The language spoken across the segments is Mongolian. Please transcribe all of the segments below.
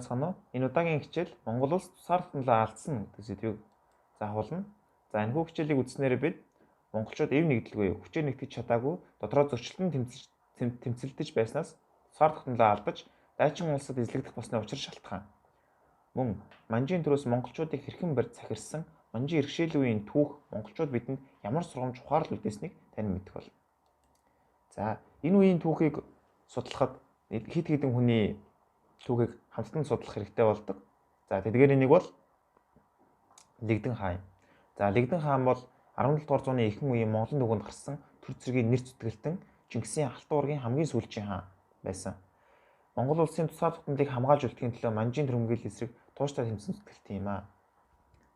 Сайн уу? Энэ удаагийн хичээл Монгол улс тусаар тутамлаа алдсан гэдэг сэдвийг заахуулна. За энэ хичээлийг үзснээр бид монголчууд эв нэгдэлгүй, хүчээр нэгтгэж чадаагүй, дотроо зөрчилтөнд тэмцэлдэж байснаас тусаар тутамлаа алдаж, дайчин улсад эзлэгдэх болсны учир шалтгаан. Мөн манжийн төрөөс монголчуудыг хэрхэн барьж захирсан, манжийн иргэшээлийн үеийн түүх монголчууд бидэнд ямар сургамж ухаарлал үлдээснийг тань мэдэх болно. За энэ үеийн түүхийг судлахад хэд хэдэн хүний түүхийг хамтдан судлах хэрэгтэй болдог. За тэдгээр нэг бол Лэгдэн хаан. За Лэгдэн хаан бол 17 дугаар зууны ихэнх үеийн Монголын түүхэнд гарсан төр зэргийн нэр зүтгэлтэн Чингисийн Алтан уургийн хамгийн сүүлчийн хаан байсан. Монгол улсын тусгаар тутамдыг хамгаалж үлдэхийн төлөө манжийн төрөмгөл эсрэг тууштай тэмцэн зүтгэлтэн юм аа.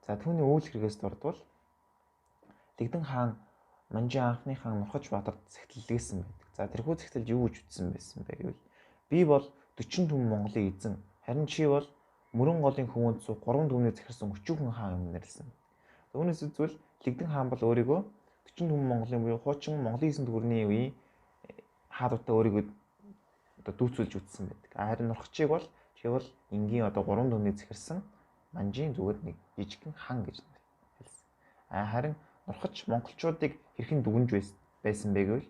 За түүний үйл хэрэгээс дурдвал Лэгдэн хаан манжийн анхны хаан Нурхаж Баатарт зэгтлэлгээсэн байдаг. За тэрхүү зэгтэлд юу гэж үздсэн байсан бэ гэвэл би бол 40 түмэн Монголын эзэн, харин чи бол мөрөн голын хөвөнд суух 3 түмний захирсан өчүүхэн хаан юм нэрлсэн. Түүнээс үзвэл Лэгдэн хаан бол өөрийгөө 40 түмэн Монголын буюу хуучин Монголын эзэн төгрөгийн үеийн хаадуудтай өөрийгөө дүүцүүлж үздсэн байдаг. Харин Нурхачийг бол чи бол энгийн 3 түмний захирсан манжийн зүгээр нэг жижигхэн хан гэж хэлсэн. Харин Нурхач монголчуудыг хэрхэн дүгнж байсан бэ гэвэл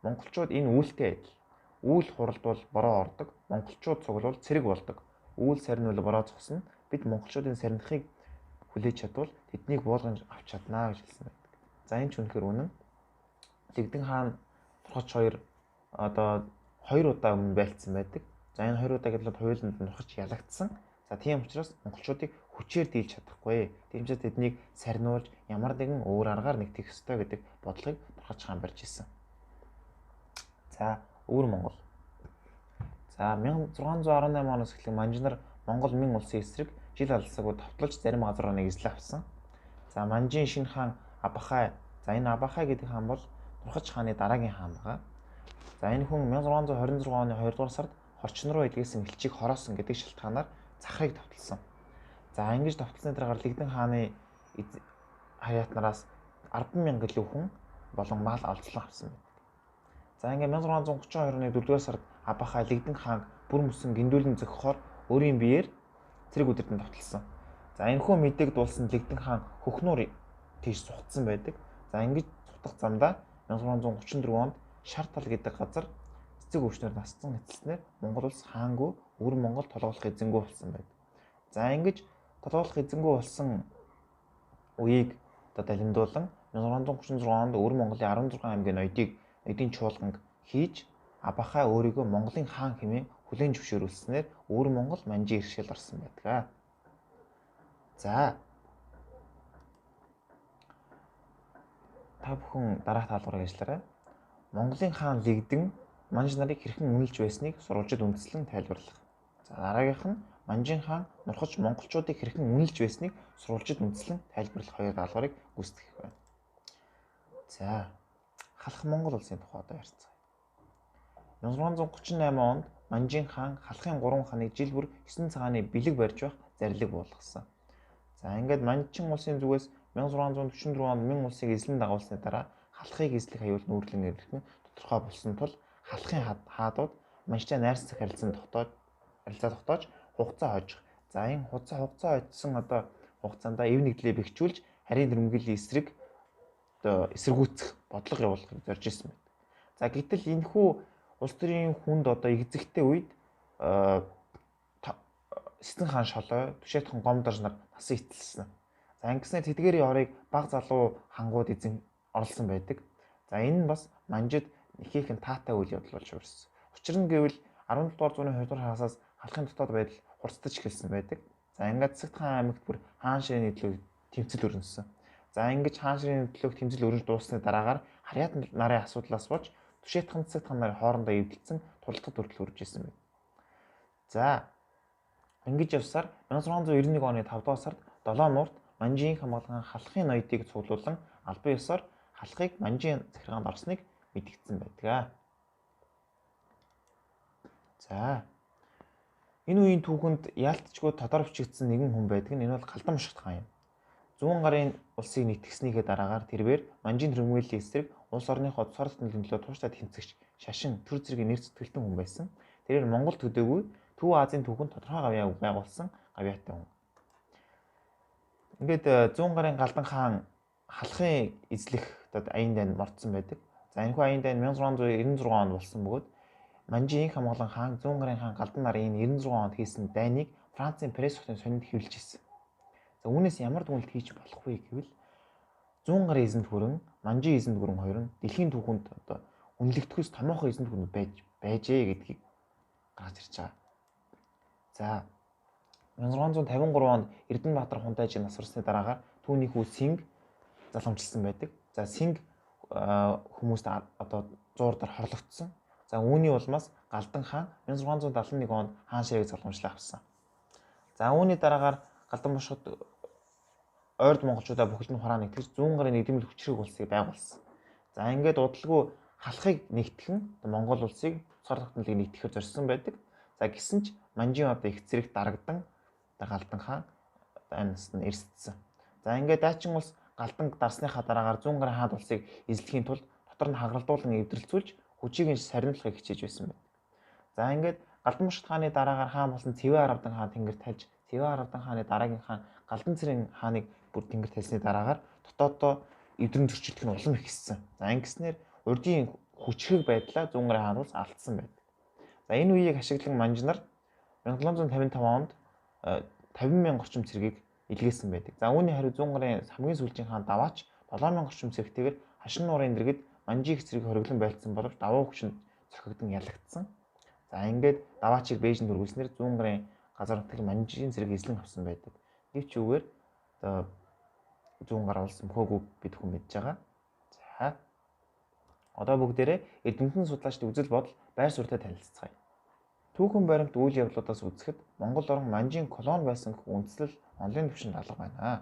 монголчууд энэ үйлтэй адил. Үйл хуралдвал бороо ордог, монголчууд цуглуул цэрэг болдог. Үйл сарниул бороо зогсно. Бид монголчуудын сарнихыг хүлээж чадвал тэднийг буулгаж авч чаднаа гэж хэлсэн байдаг. За энэ ч үнэхээр үнэн. Лэгдэн хаан Нурхач хоёр 2 удаа өмнө байлцсан байдаг. За энэ 2 удаагийн талд хоёуланд Нурхач ялагдсан. За тийм учраас монголчуудыг хүчээр дийлж чадахгүй. Тиймээс тэднийг сарниулж ямар нэгэн өөр аргаар нэгтгэх ёстой гэдэг бодлогыг Нурхач хаан барьж ирсэн. За Өвөр Монгол. За 1618 оноос эхлэн манж нар Монгол Мэн улсын эсрэг жил алсаагүй товтлож зарим газраа нэг эзлэх авсан. За манжийн шинэ хаан Абахай. За энэ Абахай гэдэг хаан бол Нурхач хааны дараагийн хаан байгаа. За энэ хүн 1626 оны 2 дугаар сард хорчин руу илгээсэн элчийг хороосон гэдэг шалтгаанаар захрыг товтлсон. За ингэж товтлсны дараагаар Лэгдэн хааны хаяатнараас 10,000 гэлүү хүн болон мал алдлан авсан байна. За ингээ 1632 оны 4-р сард Абахай Лэгдэн хаан бүр мөсөн гиндүүлэн зөгхөөр өөрийн биеэр цэрэг удирдан товтлсон. За энэхүү мэдээг дуулсан Лэгдэн хаан Хөхнуур тийш сухацсан байдаг. За ингэж сутгах замдаа 1634 онд Шар тал гэдэг газар цэцэг өвчнөр насцсан эцэснээр Монгол улс хаангүй Өвөр Монгол толгойлох эзэнгүй болсон байдаг. За ингэж толгойлох эзэнгүй болсон үеийг далимдуулан 1636 онд Өвөр Монголын 16 аймгийн ноёдын чуулган хийж Абахай өөрийгөө Монголын хаан хэмээн хүлээн зөвшөөрүүлснээр Өвөр Монгол манжийн иргэшэл орсон байдаг. За та бүхэн дараах таалбарыг ажиллаарай. Монголын хаан Лэгдэн манж нарыг хэрхэн үнэлж байсныг сурвалжид үндэслэн тайлбарлах. За дараагийнх нь манжийн хаан Нурхач монголчуудыг хэрхэн үнэлж байсныг сурвалжид үндэслэн тайлбарлах хоёр даалгаврыг гүйцэтгэх байна. За халах Монгол улсын тухай одоо ярьцгаая. 1638 онд манжийн хаан халахын 3 ханыг жил бүр 9 цагааны бэлэг барьж байх зарлиг буулгасан. За ингээд манжчин улсын зүгээс 1644 онд Мэн улсыг эзлэн дагуулсны дараа халахыг эзлэх аюул нүүрлэн ирэх нь тодорхой болсон тул халахын хаадууд манжтай найрсаг харилцаа тогтоож хугацаа хожих. За энэ хугацаа хожсон хугацаанд эв нэгдлээ бэхжүүлж харийн дэрмгэлийн эсрэг эсэргүүцэх бодлого явуулахыг зорж ирсэн байна. За гэтэл энэхүү улс төрийн хүнд игзэгтэй үед Сэцэн хаан Шолой, Түшээт хан Гомдорж нар насан эцэлсэн. За ингэснээр тэдгээрийн орыг баг залуу хангууд эзэн орлсон байдаг. За энэ нь бас манжид ихээхэн таатай үйл явдал болж өрссөн. Учир нь гэвэл 17 дугаар зууны 2 дугаар хагасаас халахын дотоод байдал хурцдаж эхэлсэн байдаг. За ингээд Цэцэгт хаан аймагт бүр хаан ширээний төлөв тэмцэл өрнөсөн. За ингэж хаан ширээний төлөв тэмцэл өрнөж дууссаны дараагаар Харьяат нарын асуудлаас болж Түшээт хан Цэцэгт хан нарын хоорондоо эвдэлсэн тулалдахад хүртэл хүрж ирсэн байна. За ингэж явсаар 1691 оны 5 дугаар сард Долоо нуурт манжийн хамгаалан халахын ноёдыг цуглуулan албан ёсоор халахыг манжийн захиргаанд орсныг мэдгдсэн байдаг. За энэ үеийн түүхэнд яалтчгүй тодор бичигдсэн нэгэн хүн байдаг нь энэ бол Галдан Мушигт хаан юм. 100 гарын улсыг нийтгэснийхээ дараагаар тэрээр манжийн төрөмгөлийн эсрэг улс орныхоо тусаар тутамдын төлөө тууштай тэмцэгч шашин төр зэргийн нэр зүтгэлтэн хүн байсан. Тэрээр Монгол төдөөгүй Төв Азийн түүхэнд тодорхой гавьяа байгуулсан гавьяатай хүн. Ингээд зүүн гарын Галдан хаан халахын эзлэх одоо аян дайнд мордсон байдаг. За энэхүү аян дайн 1696 онд болсон бөгөөд Манжийн инх хамгаалан хаан зүүн гарын хаан Галдан нарын 96 онд хийсэн дайныг Францын пресс хотын сонинд хэвлэж ирсэн. За үүнээс ямар дүгнэлт хийж болох вэ гэвэл зүүн гарын эзэнт гүрэн, Манжийн эзэнт гүрэн хоёр нь дэлхийн түүхэнд одоо үнэлэгдэхүйс томоохон эзэнт гүрэн байжээ гэдгийг гаргаж ирж байгаа. За 1653 онд Эрдэнэбаатар хунтайжийг насварсны дараагаар түүний хүү Синг залгамжилсан байдаг. За Синг хүмүүст одоо зуурдар хорлогдсон. За үүний улмаас Галдан хаан 1671 онд хаан ширийг залгамжлаа авсан. За үүний дараагаар Галдан бошгод ойрд монголчуудаа бүхэлд нь хураан нэгтгэж зүүн гарын нэгдмэл хүчрэг улсыг байгуулсан. За ингээд удалгүй халахыг нэгтгэн Монгол улсыг цор тогтнолыг нэгтгэхэр зорьсон байдаг. За гэсэн ч Манжийн одоо их зэрэг дарагдан Галдан хаан амнаас нь эрсдсэн. За ингээд дайчин улс Галдан дарсныхаа дараагаар зүүн гарын хаант улсыг эзлэхийн тулд дотор нь хагаралдуулан эвдрэлцүүлж хүчийг нь сарниулахыг хичээж байсан байна. За ингээд Галдан бошгод хааны дараагаар хаан болсон Цэвэн Аравдан хаан тэнгэр тальж Цэвэн Аравдан хааны дараагийн хаан Галдан цэрийн хааныг бүр тэнгэр тальсны дараагаар дотооддоо эвдрэн зөрчилдөх нь улам ихссэн. За ингэснээр урдийн хүчрэг байдлаа зүүн гарын хаан улс алдсан байдаг. За энэ үеийг ашиглан Манжнар 1755 онд 50,000 орчим цэргийг илгээсэн байдаг. За үүний хариу зүүн гарын хамгийн сүүлийн хаан Даваач 7,000 орчим цэрэгтэйгээр хашин нуурын дэргэд Манжийн их цэргийг хориглон байлцсан боловч даваа хүчинд цохигдсон ялагдсан. За ингээд Даваачийг Бээжинд хүргэлснээр зүүн гарын газар нутгийн Манжийн цэрэг эзлэн авсан байдаг. Гэвч үүгээр одоо зүүн гар улс мөхөөгүй бид хүн мэдж байгаа. За одоо бүгдээрээ эрдэмтэн судлаачдын үзэл бодол байр суурьтай танилццгаая. Түүхэн баримт үйл явдлуудаас үзэхэд Монгол орн Манжийн колони байсан гэх үндслэл онолын түвшинд алга байна.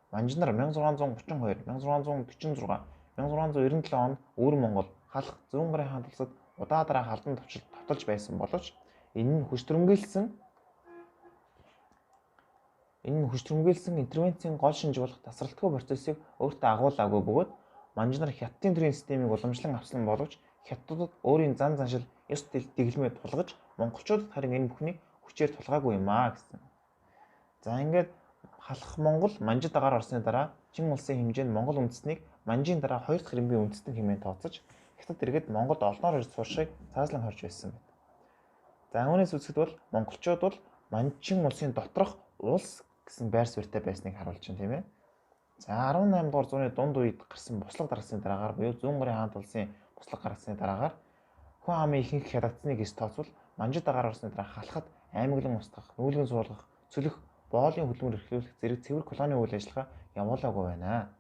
Манжнар 1632, 1646, 1697 онд Өвөр Монгол халах зүүн гарын хаант улсад удаадараа халдан товтолж байсан боловч энэ нь хүчтрэмгээлсэн интервенцийн гол шинж болох тасралтгүй процессыг өөртөө агуулаагүй бөгөөд Манжнар хятадын төрийн системийг уламжлан авсан боловч хятадууд өөрийн зан заншил ёс дэглэмээ тулгаж монголчуудад харин энэ бүхнийг хүчээр тулгаагүй юм гэсэн. За ингээд халах Монгол Манжид агаар орсны дараа Чин улсын хэмжээнд Монгол үндэстнийг Манжийн дараа 2 дахь Ирмийн үндэстэн хэмээн тооцож хятад иргэд Монголд олноор ирж сууршихыг цааслан хорж байсан байна. За үүнээс үзэхэд бол монголчууд бол Манчин улсын доторх улс гэсэн байр суурьтай байсныг харуулж байна тийм ээ. За 18 дугаар зууны дунд үед гарсан буслаг даргасны дараагаар буюу зүүн гарын хаант улсын буслаг гаргасны дараагаар хүн амын ихэнх хядагдсныг эс тооцвол Манжид агаар орсны дараа халахад аймаглан устгах, нүүлгэн суулгах, цөлөх, боолын хөдөлмөр эрхлүүлэх зэрэг цэвэр колоны үйл ажиллагаа явуулаагүй байна.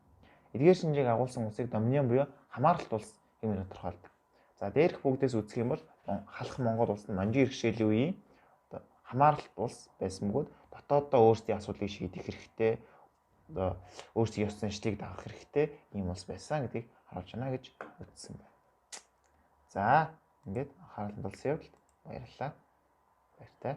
Эдгээр шинжийг агуулсан улсыг доминион буюу хамааралт улс хэмээн тодорхойлдог. За дээрх бүгдээс үзэх юм бол халах Монгол улс нь Манжийн иргэшээлийн үеийн хамааралт улс байсан бөгөөд дотооддоо өөрсдийн асуудлыг шийдэх хэрэгтэй, өөрсдийн ёс заншлыг дагах хэрэгтэй ийм улс байсан гэдгийг харуулж байна гэж үзсэн байна. За ингээд анхаарал хандуулсан явдалд баярлалаа. Баяртай.